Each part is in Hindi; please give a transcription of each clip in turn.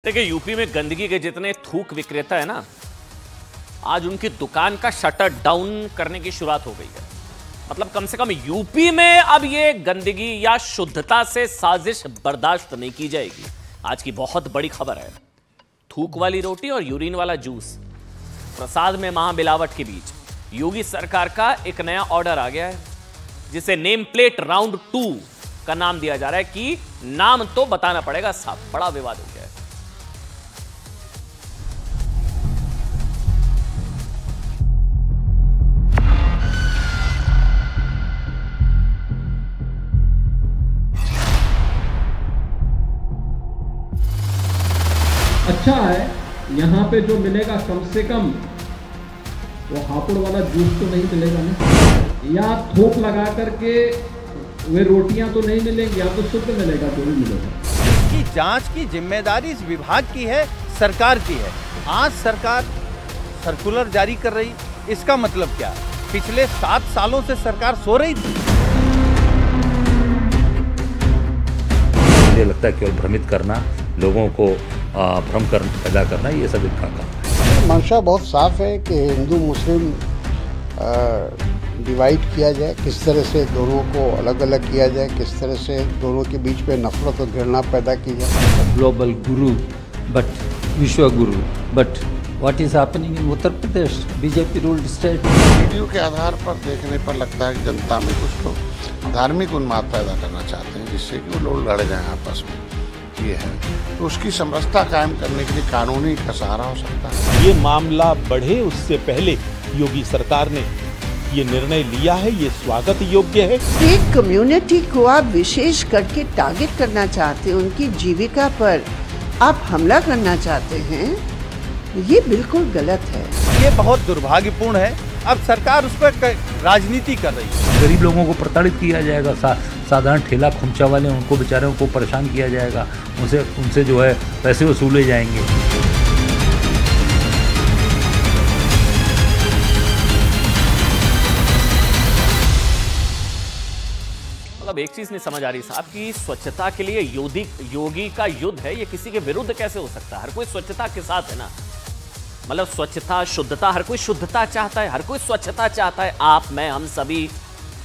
देखिए यूपी में गंदगी के जितने थूक विक्रेता है ना, आज उनकी दुकान का शटर डाउन करने की शुरुआत हो गई है। मतलब कम से कम यूपी में अब ये गंदगी या शुद्धता से साजिश बर्दाश्त नहीं की जाएगी। आज की बहुत बड़ी खबर है, थूक वाली रोटी और यूरिन वाला जूस प्रसाद में महामिलावट के बीच योगी सरकार का एक नया ऑर्डर आ गया है, जिसे नेम प्लेट राउंड 2 का नाम दिया जा रहा है कि नाम तो बताना पड़ेगा साहब। बड़ा विवाद हो गया है। अच्छा है यहाँ पे जो मिलेगा कम से कम वो हापुड़ वाला जूस तो नहीं मिलेगा ना, या थोक लगा करके वे रोटियां तो नहीं मिलेंगी, या तो शुद्ध मिलेगा जो भी मिलेगा। इसकी जांच की जिम्मेदारी इस विभाग की है, सरकार की है। आज सरकार सर्कुलर जारी कर रही, इसका मतलब क्या है? पिछले 7 सालों से सरकार सो रही थी। मुझे लगता है केवल भ्रमित करना, लोगों को भ्रम पैदा करना, ये सब इनका काम है। मंशा बहुत साफ है कि हिंदू मुस्लिम डिवाइड किया जाए, किस तरह से दोनों को अलग अलग किया जाए, किस तरह से दोनों के बीच में नफरत और घृणा पैदा की जाए। ग्लोबल गुरु बट विश्व गुरु but what is happening in Uttar Pradesh, BJP ruled state. Video के आधार पर देखने पर लगता है कि जनता में कुछ लोग धार्मिक उन्माद पैदा करना चाहते हैं, जिससे कि वो लोग लड़ जाएं आपस में। ये है तो उसकी समरसता कायम करने के लिए कानूनी का सहारा हो सकता है। ये मामला बढ़े उससे पहले योगी सरकार ने ये निर्णय लिया है, ये स्वागत योग्य है। एक कम्युनिटी को आप विशेष करके टारगेट करना चाहते हैं, उनकी जीविका पर आप हमला करना चाहते हैं, ये बिल्कुल गलत है। ये बहुत दुर्भाग्यपूर्ण है। अब सरकार उस पर राजनीति कर रही है। गरीब लोगों को प्रताड़ित किया जाएगा, साधारण ठेला खुमचा वाले उनको बेचारों को परेशान किया जाएगा, उनसे जो है पैसे वसूले जाएंगे। मतलब एक चीज नहीं समझ आ रही साहब कि स्वच्छता के लिए योगी का युद्ध है, ये किसी के विरुद्ध कैसे हो सकता है? हर कोई स्वच्छता के साथ है ना। मतलब स्वच्छता, शुद्धता, हर कोई शुद्धता चाहता है, हर कोई स्वच्छता चाहता है। आप, मैं, हम सभी।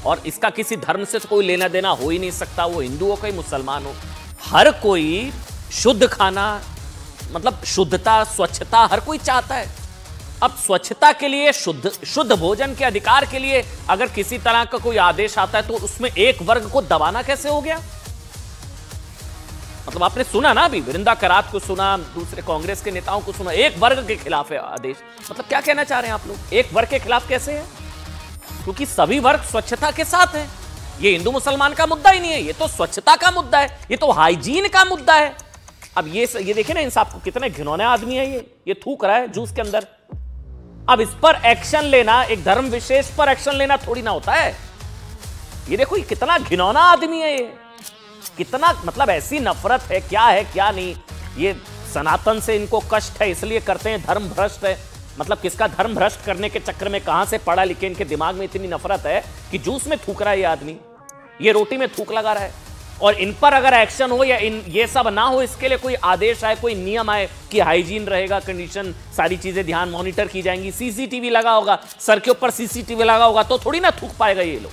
और इसका किसी धर्म से तो कोई लेना देना हो ही नहीं सकता, वो हिंदू हो कोई मुसलमान हो। हर कोई शुद्ध खाना, मतलब शुद्धता, स्वच्छता हर कोई चाहता है। अब स्वच्छता के लिए, शुद्ध भोजन के अधिकार के लिए अगर किसी तरह का कोई आदेश आता है तो उसमें एक वर्ग को दबाना कैसे हो गया? मतलब आपने सुना ना, अभी वृंदा करात को सुना, दूसरे कांग्रेस के नेताओं को सुना, एक वर्ग के खिलाफ है आदेश। मतलब क्या कहना चाह रहे हैं आप लोग? एक वर्ग के खिलाफ कैसे है? क्योंकि सभी वर्ग स्वच्छता के साथ हैं। ये हिंदू मुसलमान का मुद्दा ही नहीं है, ये तो स्वच्छता का मुद्दा है, ये तो हाइजीन का मुद्दा है। अब ये देखिए ना, इन साहब को कितने घिनौने आदमी है, ये थूक रहा है जूस के अंदर। अब इस पर एक्शन लेना, एक धर्म विशेष पर एक्शन लेना थोड़ी ना होता है। ये देखो, ये कितना घिनौना आदमी है, ये कितना, मतलब ऐसी नफरत है, क्या है क्या नहीं। ये सनातन से इनको कष्ट है, इसलिए करते हैं, धर्म भ्रष्ट है। मतलब किसका धर्म भ्रष्ट करने के चक्कर में कहां से पढ़ा लिखे इनके दिमाग में इतनी नफरत है कि जूस में थूक रहा है ये आदमी, ये रोटी में थूक लगा रहा है। और इन पर अगर एक्शन हो या ये सब ना हो, इसके लिए कोई आदेश आए, कोई नियम आए कि हाइजीन रहेगा, कंडीशन, सारी चीजें ध्यान मॉनिटर की जाएंगी, सीसीटीवी लगा होगा, सर के ऊपर सीसीटीवी लगा होगा, तो थोड़ी ना थूक पाएगा ये लोग।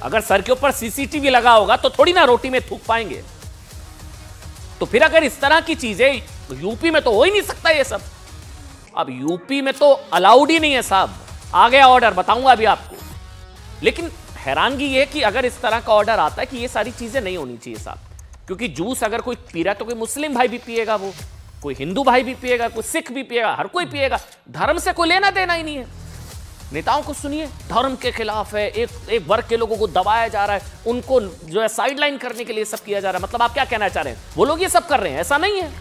अगर सर के ऊपर सीसीटीवी लगा होगा तो थोड़ी ना रोटी में थूक पाएंगे। तो फिर अगर इस तरह की चीजें यूपी में तो हो ही नहीं सकता ये सब। अब यूपी में तो अलाउड ही नहीं है साहब। आ गया ऑर्डर, बताऊंगा अभी आपको। लेकिन हैरानगी ये कि अगर इस तरह का ऑर्डर आता है कि ये सारी चीजें नहीं होनी चाहिए साहब, क्योंकि जूस अगर कोई पी रहा है तो कोई मुस्लिम भाई भी पिएगा, वो कोई हिंदू भाई भी पिएगा, कोई सिख भी पिएगा, हर कोई पिएगा। धर्म से कोई लेना देना ही नहीं है। नेताओं को सुनिए, धर्म के खिलाफ है, एक वर्ग के लोगों को दबाया जा रहा है, उनको जो है साइडलाइन करने के लिए सब किया जा रहा है। मतलब आप क्या कहना चाह रहे हैं? वो लोग ये सब कर रहे हैं, ऐसा नहीं है।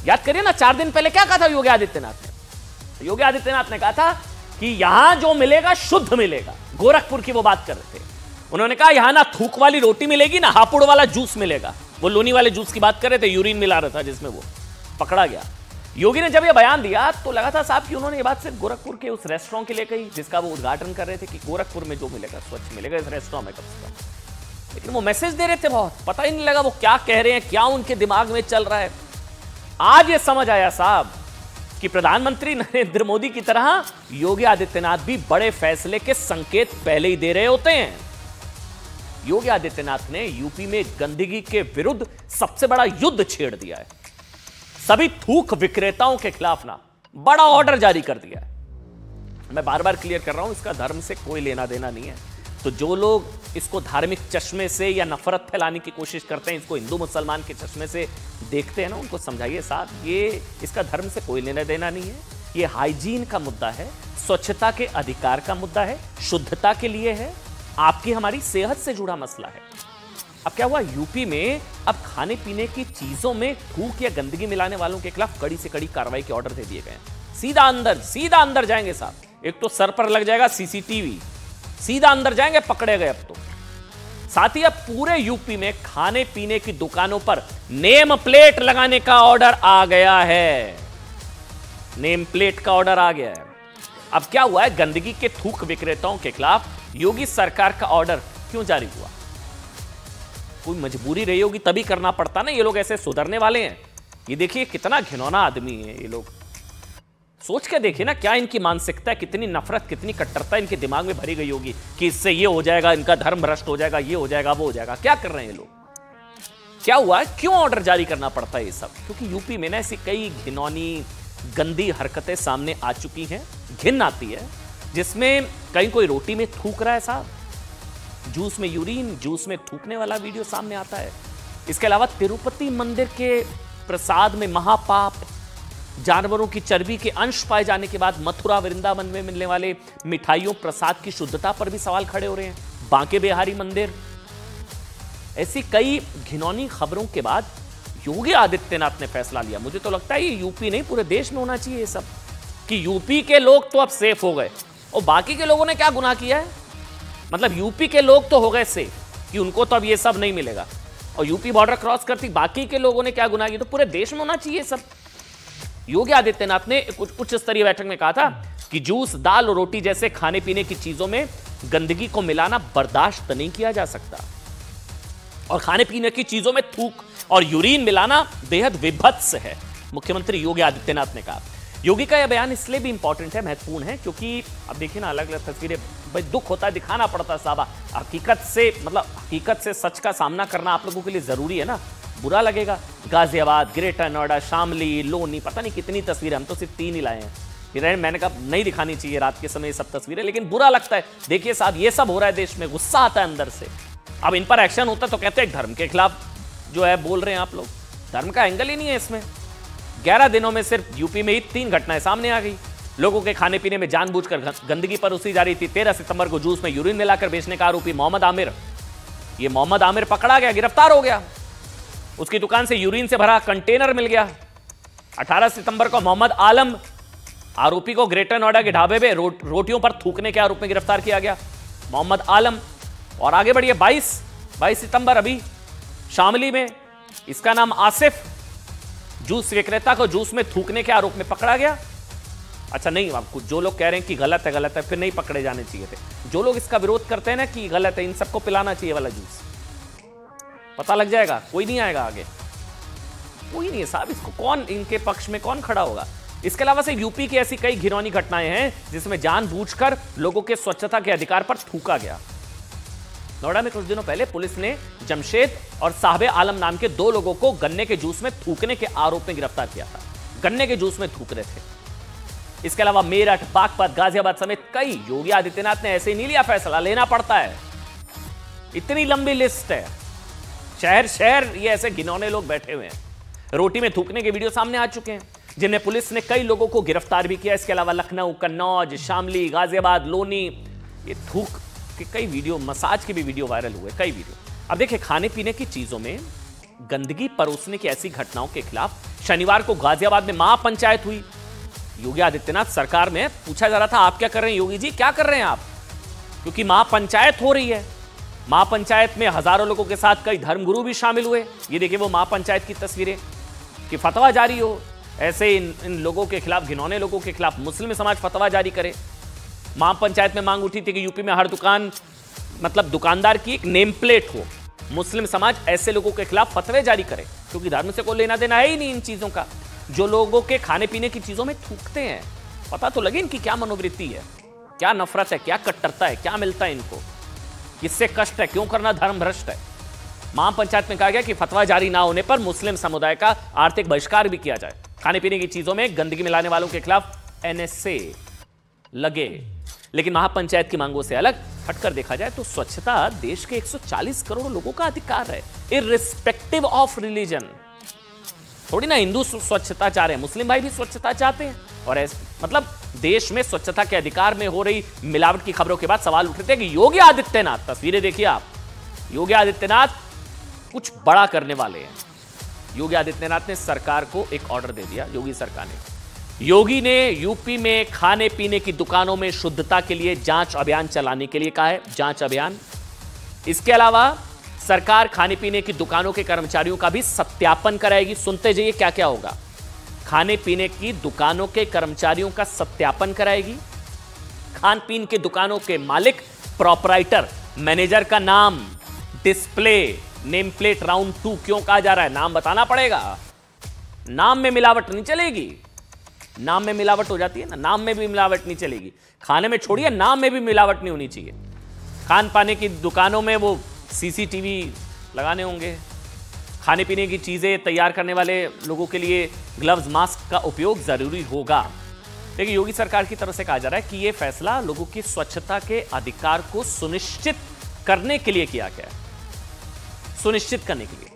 याद करिए ना, 4 दिन पहले क्या कहा था योगी आदित्यनाथ ने? योगी आदित्यनाथ ने कहा था कि यहां जो मिलेगा शुद्ध मिलेगा। गोरखपुर की वो बात कर रहे थे। उन्होंने कहा यहां ना थूक वाली रोटी मिलेगी, ना हापुड़ वाला जूस मिलेगा। वो लोनी वाले जूस की बात कर रहे थे, यूरिन मिला रहा था जिसमें वो पकड़ा गया। योगी ने जब ये बयान दिया तो लगा था साहब कि उन्होंने ये बात सिर्फ गोरखपुर के उस रेस्टोरेंट के लिए कही जिसका वो उद्घाटन कर रहे थे कि गोरखपुर में जो मिलेगा स्वच्छ मिलेगा इस रेस्टोरेंट में कम से कम। लेकिन वो मैसेज दे रहे थे, बहुत पता ही नहीं लगा वो क्या कह रहे हैं, क्या उनके दिमाग में चल रहा है। आज ये समझ आया साहब कि प्रधानमंत्री नरेंद्र मोदी की तरह योगी आदित्यनाथ भी बड़े फैसले के संकेत पहले ही दे रहे होते हैं। योगी आदित्यनाथ ने यूपी में गंदगी के विरुद्ध सबसे बड़ा युद्ध छेड़ दिया है। सभी थूक विक्रेताओं के खिलाफ ना बड़ा ऑर्डर जारी कर दिया है। मैं बार बार क्लियर कर रहा हूं, इसका धर्म से कोई लेना देना नहीं है। तो जो लोग इसको धार्मिक चश्मे से या नफरत फैलाने की कोशिश करते हैं, इसको हिंदू मुसलमान के चश्मे से देखते हैं ना, उनको समझाइए साहब, ये इसका धर्म से कोई लेना देना नहीं है। ये हाइजीन का मुद्दा है, स्वच्छता के अधिकार का मुद्दा है, शुद्धता के लिए है, आपकी हमारी सेहत से जुड़ा मसला है। अब क्या हुआ, यूपी में अब खाने पीने की चीजों में थूक या गंदगी मिलाने वालों के खिलाफ कड़ी से कड़ी कार्रवाई के ऑर्डर दे दिए गए। सीधा अंदर जाएंगे साहब। एक तो सर पर लग जाएगा सीसीटीवी, सीधा अंदर जाएंगे, पकड़े गए। अब तो साथ ही अब पूरे यूपी में खाने पीने की दुकानों पर नेम प्लेट लगाने का ऑर्डर आ गया है। नेम प्लेट का ऑर्डर आ गया है। अब क्या हुआ है, गंदगी के थूक विक्रेताओं के खिलाफ योगी सरकार का ऑर्डर क्यों जारी हुआ? कोई मजबूरी रही होगी तभी करना पड़ता ना। ये लोग ऐसे सुधरने वाले हैं? ये देखिए कितना घिनौना आदमी है ये लोग। सोच के देखिए ना, क्या इनकी मानसिकता है, कितनी नफरत, कितनी कट्टरता इनके दिमाग में भरी गई होगी कि इससे ये हो जाएगा, इनका धर्म भ्रष्ट हो जाएगा, ये हो जाएगा, वो हो जाएगा। क्या कर रहे हैं ये लोग? क्या हुआ है, क्यों ऑर्डर जारी करना पड़ता है ये सब? क्योंकि यूपी में ना ऐसी कई घिनौनी गंदी हरकतें सामने आ चुकी हैं। घिन आती है, जिसमें कहीं कोई रोटी में थूक रहा है साहब, जूस में यूरिन, जूस में थूकने वाला वीडियो सामने आता है। इसके अलावा तिरुपति मंदिर के प्रसाद में महापाप, जानवरों की चर्बी के अंश पाए जाने के बाद मथुरा वृंदावन में मिलने वाले मिठाइयों प्रसाद की शुद्धता पर भी सवाल खड़े हो रहे हैं। बांके बिहारी मंदिर, ऐसी कई घिनौनी खबरों के बाद योगी आदित्यनाथ ने फैसला लिया। मुझे तो लगता है ये यूपी नहीं, पूरे देश में होना चाहिए ये सब, कि यूपी के लोग तो अब सेफ हो गए और बाकी के लोगों ने क्या गुनाह किया है? मतलब यूपी के लोग तो हो गए सेफ कि उनको तो अब ये सब नहीं मिलेगा, और यूपी बॉर्डर क्रॉस करती बाकी के लोगों ने क्या गुनाह किया? तो पूरे देश में होना चाहिए सब। योगी आदित्यनाथ ने कुछ उच्च स्तरीय बैठक में कहा था कि जूस, दाल और रोटी जैसे खाने पीने की चीजों में गंदगी को मिलाना बर्दाश्त नहीं किया जा सकता, और खाने पीने की चीजों में थूक और यूरिन मिलाना बेहद विभत्स है, मुख्यमंत्री योगी आदित्यनाथ ने कहा। योगी का यह बयान इसलिए भी इंपॉर्टेंट है, महत्वपूर्ण है, क्योंकि अब देखिए ना, अलग अलग तस्वीरें, भाई दुख होता है, दिखाना पड़ता है साहब। हकीकत से सच का सामना करना आप लोगों के लिए जरूरी है ना। बुरा लगेगा, गाजियाबाद, ग्रेटर नोएडा, शामली, लोनी, पता नहीं कितनी तस्वीरें, हम तो सिर्फ 3 ही लाए हैं। मैंने कहा नहीं दिखानी चाहिए रात के समय ये सब तस्वीरें, लेकिन बुरा लगता है। देखिए साहब, ये सब हो रहा है देश में, गुस्सा आता है अंदर से। अब इन पर एक्शन होता है तो कहते हैं धर्म के खिलाफ जो है बोल रहे हैं आप लोग। धर्म का एंगल ही नहीं है इसमें। 11 दिनों में सिर्फ यूपी में ही 3 घटनाएं सामने आ गई। लोगों के खाने पीने में जानबूझकर गंदगी परोसी जा रही थी। 13 सितंबर को जूस में यूरिन मिलाकर बेचने का आरोपी मोहम्मद आमिर, ये मोहम्मद आमिर पकड़ा गया, गिरफ्तार हो गया। उसकी दुकान से यूरिन से भरा कंटेनर मिल गया। 18 सितंबर को मोहम्मद आलम, आरोपी को ग्रेटर नोएडा के ढाबे में रोटियों पर थूकने के आरोप में गिरफ्तार किया गया, मोहम्मद आलम। और आगे बढ़िए, 22 सितंबर अभी शामली में, इसका नाम आसिफ, जूस विक्रेता को जूस में थूकने के आरोप में पकड़ा गया। अच्छा नहीं, आपको जो लोग कह रहे हैं कि गलत है, फिर नहीं पकड़े जाने चाहिए थे। जो लोग इसका विरोध करते हैं ना कि गलत है, इन सबको पिलाना चाहिए वाला जूस, पता लग जाएगा, कोई नहीं आएगा आगे, कोई नहीं है साहब। इसको कौन, इनके पक्ष में कौन खड़ा होगा? इसके अलावा से यूपी की ऐसी कई घिनौनी घटनाएं हैं जिसमें जानबूझकर लोगों के स्वच्छता के अधिकार पर थूका गया। नोएडा में कुछ दिनों पहले पुलिस ने जमशेद और साहबे आलम नाम के 2 लोगों को गन्ने के जूस में थूकने के आरोप में गिरफ्तार किया था। गन्ने के जूस में थूक रहे थे। इसके अलावा मेरठ, बागपत, गाजियाबाद समेत कई, योगी आदित्यनाथ ने ऐसे ही नहीं लिया फैसला, लेना पड़ता है, इतनी लंबी लिस्ट है। शहर शहर ये ऐसे घिनौने लोग बैठे हुए हैं। रोटी में थूकने के वीडियो सामने आ चुके हैं, जिनमें पुलिस ने कई लोगों को गिरफ्तार भी किया। इसके अलावा लखनऊ, कन्नौज, शामली, गाजियाबाद, लोनी, ये थूक के कई वीडियो, मसाज के भी वीडियो वायरल हुए, कई वीडियो। अब देखिए, खाने पीने की चीजों में गंदगी परोसने की ऐसी घटनाओं के खिलाफ शनिवार को गाजियाबाद में महापंचायत हुई। योगी आदित्यनाथ सरकार में पूछा जा रहा था, आप क्या कर रहे हैं योगी जी, क्या कर रहे हैं आप? क्योंकि महापंचायत हो रही है। महापंचायत में हजारों लोगों के साथ कई धर्मगुरु भी शामिल हुए। ये देखिए वो महापंचायत की तस्वीरें, कि फतवा जारी हो ऐसे इन लोगों के खिलाफ, घिनौने लोगों के खिलाफ मुस्लिम समाज फतवा जारी करे। महापंचायत में मांग उठी थी कि यूपी में हर दुकान, मतलब दुकानदार की एक नेम प्लेट हो। मुस्लिम समाज ऐसे लोगों के खिलाफ फतवे जारी करे, क्योंकि धर्म से कोई लेना देना है ही नहीं इन चीजों का। जो लोगों के खाने पीने की चीजों में थूकते हैं। पता तो लगे इनकी क्या मनोवृत्ति है, क्या नफरत है, क्या कट्टरता है, क्या मिलता है इनको, किससे कष्ट है, क्यों करना धर्म भ्रष्ट है। महापंचायत में कहा गया कि फतवा जारी ना होने पर मुस्लिम समुदाय का आर्थिक बहिष्कार भी किया जाए। खाने पीने की चीजों में गंदगी मिलाने वालों के खिलाफ एनएसए लगे। लेकिन महापंचायत की मांगों से अलग हटकर देखा जाए तो स्वच्छता देश के 140 करोड़ लोगों का अधिकार है, इर्रिस्पेक्टिव ऑफ रिलीजन। थोड़ी ना हिंदू स्वच्छता चाह रहे हैं, मुस्लिम भाई भी स्वच्छता चाहते हैं। और मतलब देश में स्वच्छता के अधिकार में हो रही मिलावट की खबरों के बाद सवाल उठ रहे थे कि योगी आदित्यनाथ, तस्वीरें देखिए आप, योगी आदित्यनाथ कुछ बड़ा करने वाले हैं। योगी आदित्यनाथ ने सरकार को एक ऑर्डर दे दिया। योगी ने यूपी में खाने पीने की दुकानों में शुद्धता के लिए जांच अभियान चलाने के लिए कहा है, जांच अभियान। इसके अलावा सरकार खाने पीने की दुकानों के कर्मचारियों का भी सत्यापन कराएगी। सुनते जाइए क्या क्या होगा। खाने पीने की दुकानों के कर्मचारियों का सत्यापन कराएगी। खान पीन की दुकानों के मालिक, प्रोपराइटर, मैनेजर का नाम, डिस्प्ले, नेम प्लेट राउंड 2 क्यों कहा जा रहा है, नाम बताना पड़ेगा। नाम में मिलावट नहीं चलेगी। नाम में मिलावट हो जाती है ना, नाम में भी मिलावट नहीं चलेगी। खाने में छोड़िए, नाम में भी मिलावट नहीं होनी चाहिए। खान पाने की दुकानों में वो सीसीटीवी लगाने होंगे। खाने पीने की चीजें तैयार करने वाले लोगों के लिए ग्लव्स, मास्क का उपयोग जरूरी होगा। लेकिन योगी सरकार की तरफ से कहा जा रहा है कि यह फैसला लोगों की स्वच्छता के अधिकार को सुनिश्चित करने के लिए किया गया है, सुनिश्चित करने के लिए।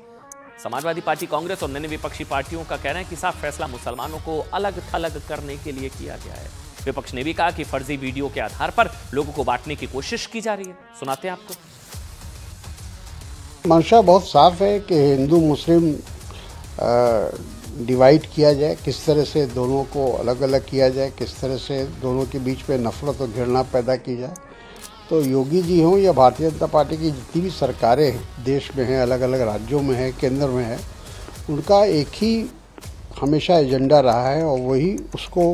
समाजवादी पार्टी, कांग्रेस और अन्य विपक्षी पार्टियों का कहना है कि साफ फैसला मुसलमानों को अलग थलग करने के लिए किया गया है। विपक्ष ने भी कहा कि फर्जी वीडियो के आधार पर लोगों को बांटने की कोशिश की जा रही है। सुनाते हैं आपको। मंशा बहुत साफ है कि हिंदू मुस्लिम डिवाइड किया जाए, किस तरह से दोनों को अलग अलग किया जाए, किस तरह से दोनों के बीच में नफरत और घृणा पैदा की जाए। तो योगी जी हों या भारतीय जनता पार्टी की जितनी भी सरकारें देश में हैं, अलग अलग राज्यों में हैं, केंद्र में है, उनका एक ही हमेशा एजेंडा रहा है और वही उसको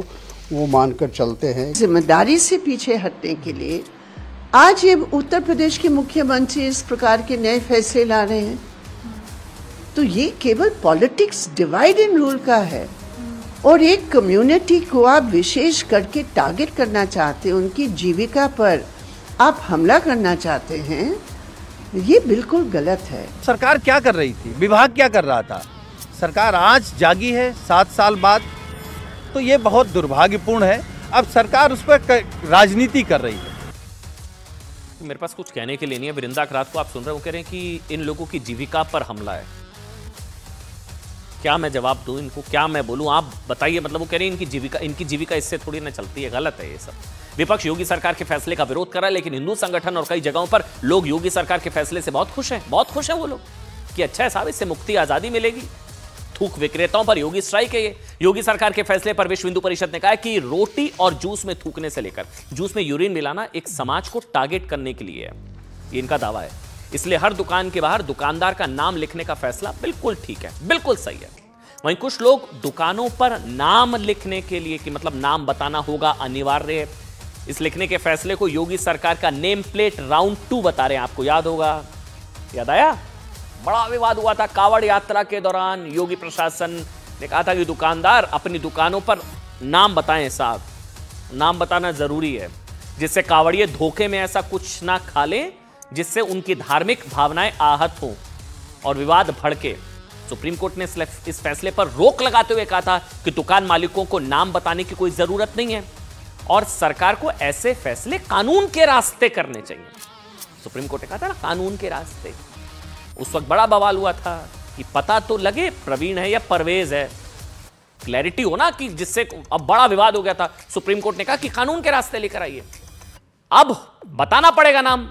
वो मानकर चलते हैं। जिम्मेदारी से पीछे हटने के लिए आज ये उत्तर प्रदेश के मुख्यमंत्री इस प्रकार के नए फैसले ला रहे हैं, तो ये केवल पॉलिटिक्स डिवाइड एंड रूल का है। और एक कम्युनिटी को आप विशेष करके टारगेट करना चाहते हैं, उनकी जीविका पर आप हमला करना चाहते हैं, ये बिल्कुल गलत है। सरकार क्या कर रही थी, विभाग क्या कर रहा था? सरकार आज जागी है 7 साल बाद, तो ये बहुत दुर्भाग्यपूर्ण है। अब सरकार उस पर राजनीति कर रही है। मेरे पास कुछ कहने के लिए नहीं है। वृंदा करात को आप सुन रहे हो, कह रहे हैं कि इन लोगों की जीविका पर हमला है। क्या मैं जवाब दूं इनको, क्या मैं बोलूं, आप बताइए। मतलब वो कह रहे हैं इनकी जीविका इससे थोड़ी ना चलती है। गलत है ये सब। विपक्ष योगी सरकार के फैसले का विरोध कर रहा है, लेकिन हिंदू संगठन और कई जगहों पर लोग योगी सरकार के फैसले से बहुत खुश हैं। बहुत खुश हैं वो लोग कि अच्छा है साहब, इससे मुक्ति, आजादी मिलेगी। थूक विक्रेताओं पर योगी स्ट्राइक है ये। योगी सरकार के फैसले पर विश्व हिंदू परिषद ने कहा है कि रोटी और जूस में थूकने से लेकर जूस में यूरिन मिलाना एक समाज को टारगेट करने के लिए है, ये इनका दावा है। इसलिए हर दुकान के बाहर दुकानदार का नाम लिखने का फैसला बिल्कुल ठीक है, बिल्कुल सही है। वहीं कुछ लोग दुकानों पर नाम लिखने के लिए कि मतलब नाम बताना होगा अनिवार्य है, इस लिखने के फैसले को योगी सरकार का नेम प्लेट राउंड 2 बता रहे हैं। आपको याद होगा, याद आया, बड़ा विवाद हुआ था कावड़ यात्रा के दौरान। योगी प्रशासन ने कहा था कि दुकानदार अपनी दुकानों पर नाम बताएं साहब, नाम बताना जरूरी है, जिससे कावड़िए धोखे में ऐसा कुछ ना खा लें जिससे उनकी धार्मिक भावनाएं आहत हों और विवाद भड़के। सुप्रीम कोर्ट ने इस फैसले पर रोक लगाते हुए कहा था कि दुकान मालिकों को नाम बताने की कोई जरूरत नहीं है और सरकार को ऐसे फैसले कानून के रास्ते करने चाहिए। सुप्रीम कोर्ट ने कहा था ना, कानून के रास्ते। उस वक्त बड़ा बवाल हुआ था कि पता तो लगे प्रवीण है या परवेज है, क्लैरिटी हो ना, कि जिससे अब बड़ा विवाद हो गया था। सुप्रीम कोर्ट ने कहा कि कानून के रास्ते लेकर आइए, अब बताना पड़ेगा नाम।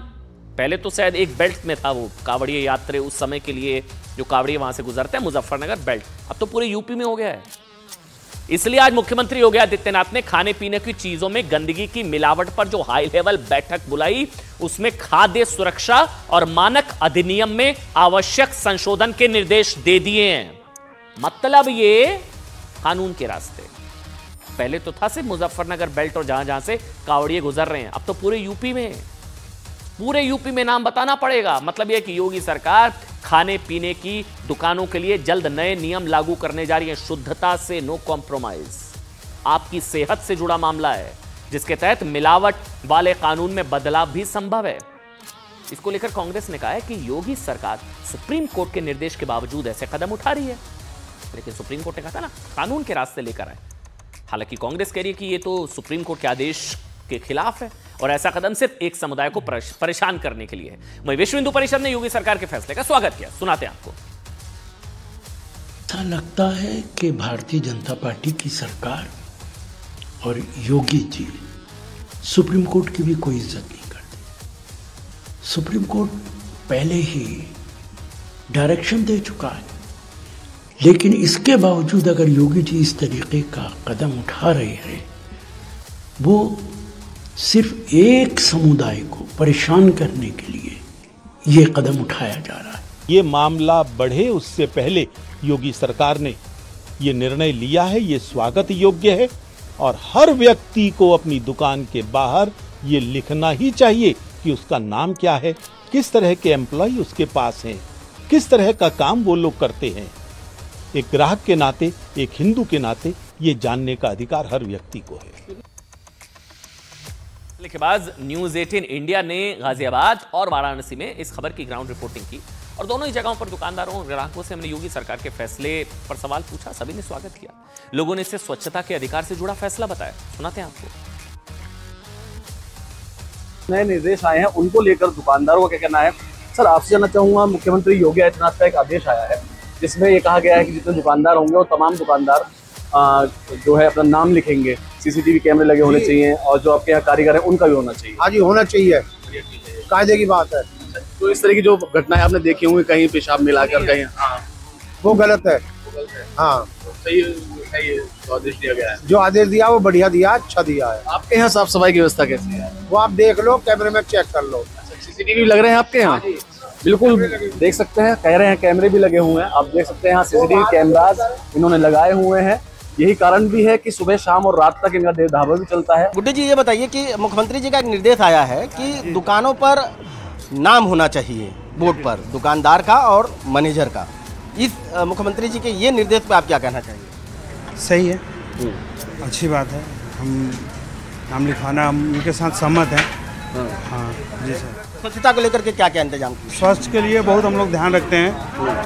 पहले तो शायद एक बेल्ट में था वो कावड़िए यात्री उस समय के लिए जो कावड़िए वहां से गुजरते हैं, मुजफ्फरनगर बेल्ट, अब तो पूरे यूपी में हो गया है। इसलिए आज मुख्यमंत्री योगी आदित्यनाथ ने खाने पीने की चीजों में गंदगी की मिलावट पर जो हाई लेवल बैठक बुलाई, उसमें खाद्य सुरक्षा और मानक अधिनियम में आवश्यक संशोधन के निर्देश दे दिए हैं। मतलब ये कानून के रास्ते। पहले तो था सिर्फ मुजफ्फरनगर बेल्ट और जहां जहां से कावड़िए गुजर रहे हैं, अब तो पूरे यूपी में नाम बताना पड़ेगा। मतलब यह कि योगी सरकार खाने पीने की दुकानों के लिए जल्द नए नियम लागू करने जा रही है। शुद्धता से नो कॉम्प्रोमाइज। आपकी सेहत से जुड़ा मामला है, जिसके तहत मिलावट वाले कानून में बदलाव भी संभव है। इसको लेकर कांग्रेस ने कहा है कि योगी सरकार सुप्रीम कोर्ट के निर्देश के बावजूद ऐसे कदम उठा रही है, लेकिन सुप्रीम कोर्ट ने कहा था ना, कानून के रास्ते लेकर आए। हालांकि कांग्रेस कह रही है कि ये तो सुप्रीम कोर्ट के आदेश के खिलाफ है और ऐसा कदम सिर्फ एक समुदाय को परेशान करने के लिए है। वहीं विश्व हिंदू परिषद ने योगी सरकार के फैसले का स्वागत किया। सुनाते हैं आपको। ऐसा लगता है कि भारतीय जनता पार्टी की सरकार और योगी जी सुप्रीम कोर्ट की भी कोई इज्जत नहीं करते। सुप्रीम कोर्ट पहले ही डायरेक्शन दे चुका है, लेकिन इसके बावजूद अगर योगी जी इस तरीके का कदम उठा रहे हैं, वो सिर्फ एक समुदाय को परेशान करने के लिए ये कदम उठाया जा रहा है। ये मामला बढ़े उससे पहले योगी सरकार ने ये निर्णय लिया है, ये स्वागत योग्य है और हर व्यक्ति को अपनी दुकान के बाहर ये लिखना ही चाहिए कि उसका नाम क्या है, किस तरह के एम्प्लॉय उसके पास हैं, किस तरह का काम वो लोग करते हैं। एक ग्राहक के नाते, एक हिंदू के नाते ये जानने का अधिकार हर व्यक्ति को है। के बाद न्यूज 18 इंडिया ने गाजियाबाद और वाराणसी में इस खबर की ग्राउंड रिपोर्टिंग की और दोनों ही जगहों पर दुकानदारों और ग्राहकों से हमने योगी सरकार के फैसले पर सवाल पूछा। सभी ने स्वागत किया। लोगों ने इसे स्वच्छता के अधिकार से जुड़ा फैसला बताया। सुनाते हैं आपको। नए निर्देश आए हैं, उनको लेकर दुकानदारों का क्या कहना है? सर, आपसे जानना चाहूंगा, मुख्यमंत्री योगी आदित्यनाथ का एक आदेश आया है जिसमें ये कहा गया है कि जितने दुकानदार होंगे वो तमाम दुकानदार जो है अपना नाम लिखेंगे, सीसीटीवी कैमरे लगे होने चाहिए और जो आपके यहाँ कारीगर है उनका भी होना चाहिए। हाँ जी, होना चाहिए, कायदे की बात है। तो इस तरह की जो घटनाएं आपने देखी होंगी, कहीं पेशाब मिलाकर कहीं, वो गलत है। हाँ, सही जो आदेश दिया गया है, जो आदेश दिया वो बढ़िया दिया, अच्छा दिया है। आपके यहाँ साफ सफाई की व्यवस्था कैसी है? वो आप देख लो, कैमरे में चेक कर लो। सीसीटीवी लग रहे हैं आपके यहाँ? बिल्कुल देख सकते हैं, कह रहे हैं कैमरे भी लगे हुए हैं। आप देख सकते हैं यहाँ सीसीटीवी कैमरास इन्होंने लगाए हुए हैं। यही कारण भी है कि सुबह शाम और रात तक इनका ढाबा भी चलता है। गुड्डू जी, ये बताइए कि मुख्यमंत्री जी का एक निर्देश आया है कि दुकानों पर नाम होना चाहिए बोर्ड पर, दुकानदार का और मैनेजर का। इस मुख्यमंत्री जी के ये निर्देश पे आप क्या कहना चाहिए? सही है, अच्छी बात है। हम नाम लिखवाना, हम उनके साथ सहमत हैं। हाँ जी सर। स्वच्छता को लेकर के क्या क्या इंतजाम किए? स्वास्थ्य के लिए बहुत हम लोग ध्यान रखते हैं।